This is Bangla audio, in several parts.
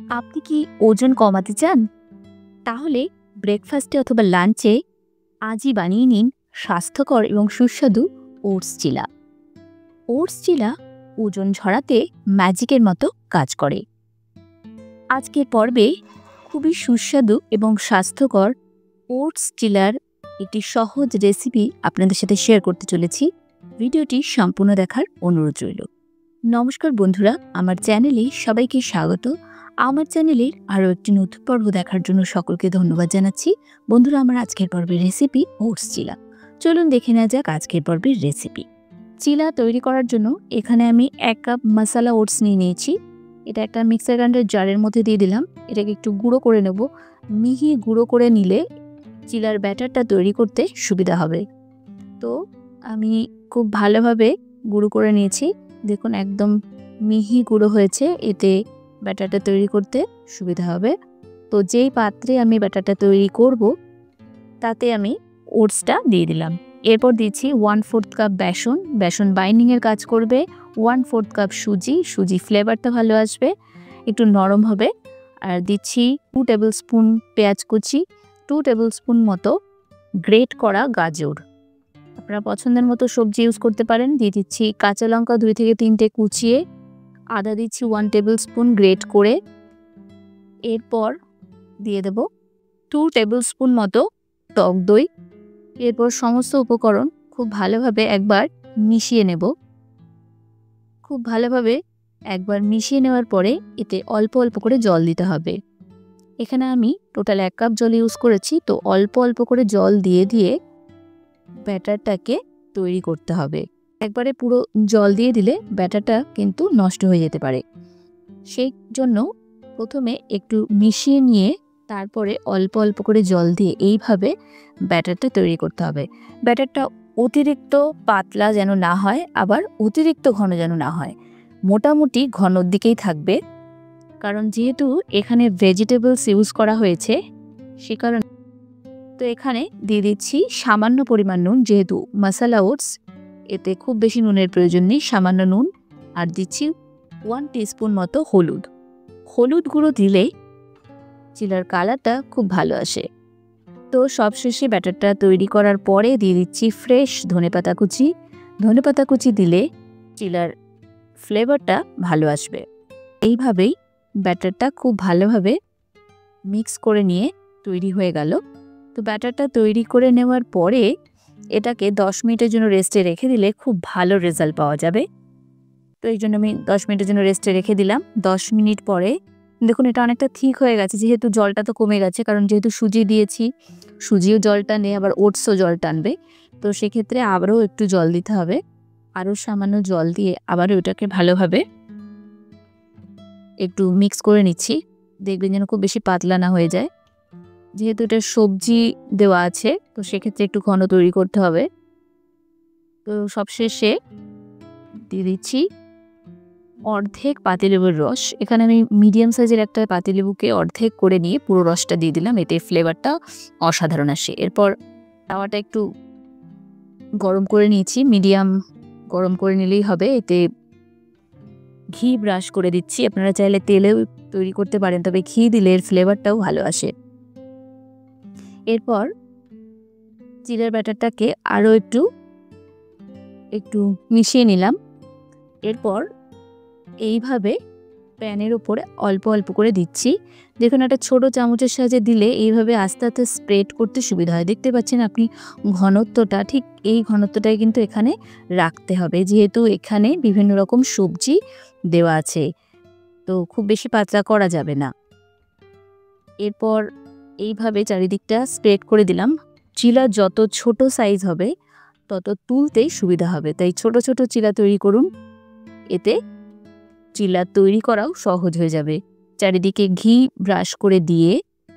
আপনি কি ওজন কমাতে চান? তাহলে ব্রেকফাস্টে অথবা লাঞ্চে আজই বানিয়ে নিন স্বাস্থ্যকর এবং সুস্বাদু ওটস চিলা। ওটস চিলা ওজন ঝরাতে ম্যাজিকের মতো কাজ করে। আজকের পর্বে খুবই সুস্বাদু এবং স্বাস্থ্যকর ওটস চিলার একটি সহজ রেসিপি আপনাদের সাথে শেয়ার করতে চলেছি। ভিডিওটি সম্পূর্ণ দেখার অনুরোধ রইল। নমস্কার বন্ধুরা, আমার চ্যানেলে সবাইকে স্বাগত। আমার চ্যানেলের আরও একটি নতুন পর্ব দেখার জন্য সকলকে ধন্যবাদ জানাচ্ছি। বন্ধুরা, আমার আজকের পর্বের রেসিপি ওটস চিলা। চলুন দেখে নেওয়া যাক আজকের পর্বের রেসিপি। চিলা তৈরি করার জন্য এখানে আমি 1 কাপ মশলা ওটস নিয়ে নিয়েছি। এটা একটা মিক্সার গ্রাইন্ডার জারের মধ্যে দিয়ে দিলাম। এটাকে একটু গুঁড়ো করে নেব। মিহি গুঁড়ো করে নিলে চিলার ব্যাটারটা তৈরি করতে সুবিধা হবে। তো আমি খুব ভালোভাবে গুঁড়ো করে নিয়েছি। দেখুন একদম মিহি গুঁড়ো হয়েছে, এতে ব্যাটারটা তৈরি করতে সুবিধা হবে। তো যেই পাত্রে আমি ব্যাটারটা তৈরি করব তাতে আমি ওটসটা দিয়ে দিলাম। এরপর দিচ্ছি 1/4 কাপ বেসন। বেসন বাইন্ডিংয়ের কাজ করবে। 1/4 কাপ সুজি ফ্লেভারটা ভালো আসবে, একটু নরম হবে। আর দিচ্ছি 2 টেবিল স্পুন পেঁয়াজ কুচি, 2 টেবিল স্পুন মতো গ্রেট করা গাজর। আপনারা পছন্দের মতো সবজি ইউজ করতে পারেন। দিয়ে দিচ্ছি কাঁচা লঙ্কা 2 থেকে 3টে কুচিয়ে, আদা দিচ্ছি 1 টেবিল স্পুন গ্রেট করে। এরপর দিয়ে দেব 2 টেবিল স্পুন মতো টক দই। এরপর সমস্ত উপকরণ খুব ভালোভাবে একবার মিশিয়ে নেব। খুব ভালোভাবে একবার মিশিয়ে নেওয়ার পরে এতে অল্প অল্প করে জল দিতে হবে। এখানে আমি টোটাল 1 কাপ জল ইউজ করেছি। তো অল্প অল্প করে জল দিয়ে দিয়ে ব্যাটারটাকে তৈরি করতে হবে। একবারে পুরো জল দিয়ে দিলে ব্যাটারটা কিন্তু নষ্ট হয়ে যেতে পারে। সেই জন্য প্রথমে একটু মিশিয়ে নিয়ে তারপরে অল্প অল্প করে জল দিয়ে এইভাবে ব্যাটারটা তৈরি করতে হবে। ব্যাটারটা অতিরিক্ত পাতলা যেন না হয়, আবার অতিরিক্ত ঘন যেন না হয়, মোটামুটি ঘনর দিকেই থাকবে। কারণ যেহেতু এখানে ভেজিটেবলস ইউজ করা হয়েছে সে কারণে। তো এখানে দিয়ে দিচ্ছি সামান্য পরিমাণ নুন, যেহেতু মশলা ওটস এতে খুব বেশি নুনের প্রয়োজন নেই, সামান্য নুন। আর দিচ্ছি 1 টিস্পুন মতো হলুদ। হলুদ গুঁড়ো দিলে চিলার কালারটা খুব ভালো আসে। তো সবশেষে ব্যাটারটা তৈরি করার পরে দিয়ে দিচ্ছি ফ্রেশ ধনেপাতা কুচি। ধনেপাতা কুচি দিলে চিলার ফ্লেভারটা ভালো আসবে। এইভাবেই ব্যাটারটা খুব ভালোভাবে মিক্স করে নিয়ে তৈরি হয়ে গেল। তো ব্যাটারটা তৈরি করে নেওয়ার পরে এটাকে 10 মিনিটের জন্য রেস্টে রেখে দিলে খুব ভালো রেজাল্ট পাওয়া যাবে। তো এই জন্য আমি 10 মিনিটের জন্য রেস্টে রেখে দিলাম। 10 মিনিট পরে দেখুন এটা অনেকটা ঠিক হয়ে গেছে, যেহেতু জলটা তো কমে গেছে, কারণ যেহেতু সুজি দিয়েছি, সুজিও জল টানে আবার ওটসও জল টানবে। তো সেক্ষেত্রে আবারও একটু জল দিতে হবে। আরও সামান্য জল দিয়ে আবারও ওটাকে ভালোভাবে একটু মিক্স করে নিচ্ছি। দেখবেন যেন খুব বেশি পাতলা না হয়ে যায়। যেহেতু এটা সবজি দেওয়া আছে তো সেক্ষেত্রে একটু ঘন তৈরি করতে হবে। তো সবশেষে দিয়ে দিচ্ছি অর্ধেক পাতিলেবুর রস। এখানে আমি মিডিয়াম সাইজের একটা পাতিলেবুকে অর্ধেক করে নিয়ে পুরো রসটা দিয়ে দিলাম, এতে ফ্লেভারটা অসাধারণ আসে। এরপর তাওয়াটা একটু গরম করে নিয়েছি, মিডিয়াম গরম করে নিলেই হবে। এতে ঘি ব্রাশ করে দিচ্ছি, আপনারা চাইলে তেলেও তৈরি করতে পারেন, তবে ঘি দিলে এর ফ্লেভারটাও ভালো আসে। এরপর চিলার ব্যাটারটাকে আরও একটু মিশিয়ে নিলাম। এরপর এইভাবে প্যানের উপরে অল্প অল্প করে দিচ্ছি। দেখুন একটা ছোট চামচের সাহায্যে দিলে এইভাবে আস্তে আস্তে স্প্রেড করতে সুবিধা হয়। দেখতে পাচ্ছেন আপনি ঘনত্বটা, ঠিক এই ঘনত্বটাই কিন্তু এখানে রাখতে হবে, যেহেতু এখানে বিভিন্ন রকম সবজি দেওয়া আছে, তো খুব বেশি পাতলা করা যাবে না। এরপর এইভাবে চারিদিকটা স্প্রেড করে দিলাম। চিলা যত ছোট সাইজ হবে তত তুলতেই সুবিধা হবে, তাই ছোট ছোট চিলা তৈরি করুন, এতে চিলা তৈরি করাও সহজ হয়ে যাবে। চারিদিকে ঘি ব্রাশ করে দিয়ে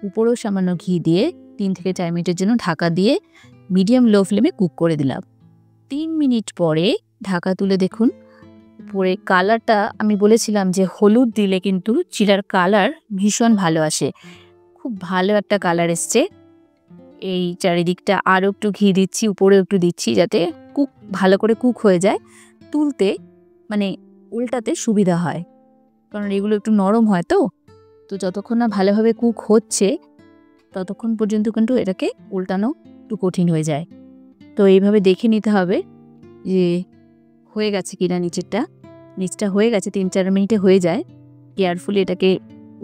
উপরেও সামান্য ঘি দিয়ে 3 থেকে 4 মিনিটের জন্য ঢাকা দিয়ে মিডিয়াম লো ফ্লেমে কুক করে দিলাম। 3 মিনিট পরে ঢাকা তুলে দেখুন উপরে কালারটা, আমি বলেছিলাম যে হলুদ দিলে কিন্তু চিলার কালার ভীষণ ভালো আসে, খুব ভালো একটা কালার এসছে। এই চারিদিকটা আরও একটু ঘি দিচ্ছি, উপরেও একটু দিচ্ছি, যাতে ভালো করে কুক হয়ে যায়, তুলতে মানে উল্টাতে সুবিধা হয়, কারণ এগুলো একটু নরম হয়। তো তো যতক্ষণ না ভালোভাবে কুক হচ্ছে ততক্ষণ পর্যন্ত কিন্তু এটাকে উল্টানো একটু কঠিন হয়ে যায়। তো এইভাবে দেখে নিতে হবে যে হয়ে গেছে কিনা। নিচটা হয়ে গেছে, 3-4 মিনিটে হয়ে যায়। কেয়ারফুলি এটাকে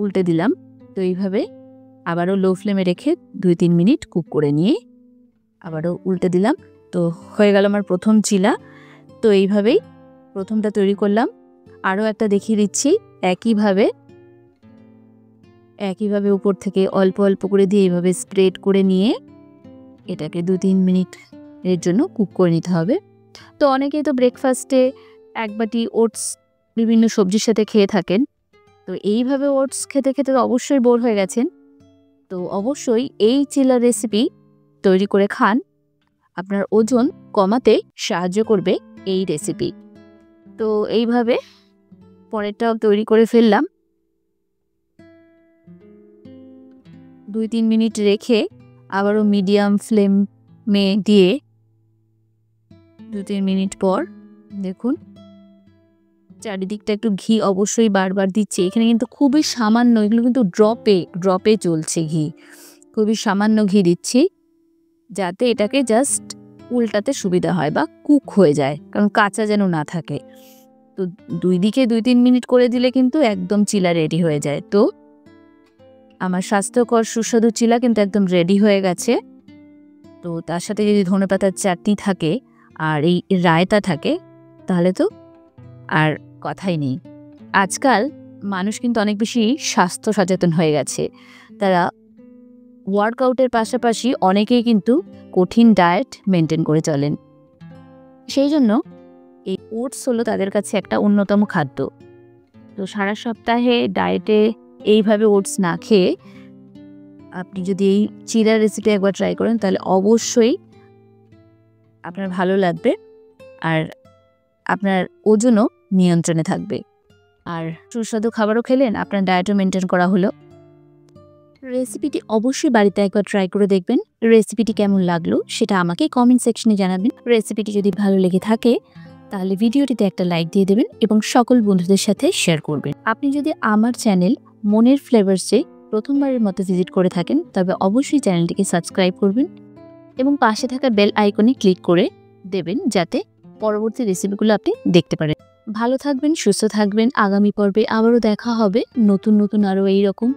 উল্টে দিলাম। তো এইভাবে আবারও লো ফ্লেমে রেখে 2-3 মিনিট কুক করে নিয়ে আবারও উল্টে দিলাম। তো হয়ে গেল আমার প্রথম চিলা। তো এইভাবেই প্রথমটা তৈরি করলাম। আরও একটা দেখিয়ে দিচ্ছি। একইভাবে উপর থেকে অল্প অল্প করে দিয়ে এইভাবে স্প্রেড করে নিয়ে এটাকে 2-3 মিনিটের জন্য কুক করে নিতে হবে। তো অনেকেই তো ব্রেকফাস্টে 1 বাটি ওটস বিভিন্ন সবজির সাথে খেয়ে থাকেন। তো এইভাবে ওটস খেতে খেতে তো অবশ্যই বোর হয়ে গেছেন। তো অবশ্যই এই চিলা রেসিপি তৈরি করে খান। আপনার ওজন কমাতে সাহায্য করবে এই রেসিপি। তো এইভাবে পরেরটাও তৈরি করে ফেললাম। 2-3 মিনিট রেখে আবারও মিডিয়াম ফ্লেমে দিয়ে 2-3 মিনিট পর দেখুন চারিদিকটা একটু ঘি অবশ্যই বারবার দিচ্ছে। এখানে কিন্তু খুবই সামান্য, এগুলো কিন্তু ড্রপে চলছে ঘি। খুবই সামান্য ঘি দিচ্ছি যাতে এটাকে জাস্ট উল্টাতে সুবিধা হয় বা কুক হয়ে যায়, কারণ কাঁচা যেন না থাকে। তো 2 দিকে 2-3 মিনিট করে দিলে কিন্তু একদম চিলা রেডি হয়ে যায়। তো আমার স্বাস্থ্যকর সুস্বাদু চিলা কিন্তু একদম রেডি হয়ে গেছে। তো তার সাথে যদি ধনেপাতার চাটনি থাকে আর এই রায়তা থাকে তাহলে তো আর কথাই নেই। আজকাল মানুষ কিন্তু অনেক বেশি স্বাস্থ্য সচেতন হয়ে গেছে। তারা ওয়ার্কআউটের পাশাপাশি অনেকেই কিন্তু কঠিন ডায়েট মেনটেন করে চলেন। সেই জন্য এই ওটস হলো তাদের কাছে একটা অন্যতম খাদ্য। তো সারা সপ্তাহে ডায়েটে এইভাবে ওটস না খেয়ে আপনি যদি এই চিলা রেসিপি একবার ট্রাই করেন তাহলে অবশ্যই আপনার ভালো লাগবে আর আপনার ওজনও নিয়ন্ত্রণে থাকবে। আর সুস্বাদু খাবারও খেলেন, আপনার ডায়েটও মেনটেন করা হলো। রেসিপিটি অবশ্যই বাড়িতে একবার ট্রাই করে দেখবেন। রেসিপিটি কেমন লাগলো সেটা আমাকে কমেন্ট সেকশনে জানাবেন। রেসিপিটি যদি ভালো লেগে থাকে তাহলে ভিডিওটিতে একটা লাইক দিয়ে দেবেন এবং সকল বন্ধুদের সাথে শেয়ার করবেন। আপনি যদি আমার চ্যানেল মনের ফ্লেভার্সে প্রথমবারের মতো ভিজিট করে থাকেন তবে অবশ্যই চ্যানেলটিকে সাবস্ক্রাইব করবেন এবং পাশে থাকা বেল আইকনে ক্লিক করে দেবেন যাতে পরবর্তী রেসিপিগুলো আপনি দেখতে পারেন। ভালো থাকবেন, সুস্থ থাকবেন। আগামী পর্বে আবারও দেখা হবে নতুন আরও এইরকম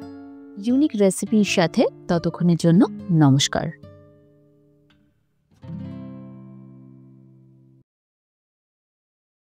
ইউনিক রেসিপির সাথে। ততক্ষণের জন্য নমস্কার।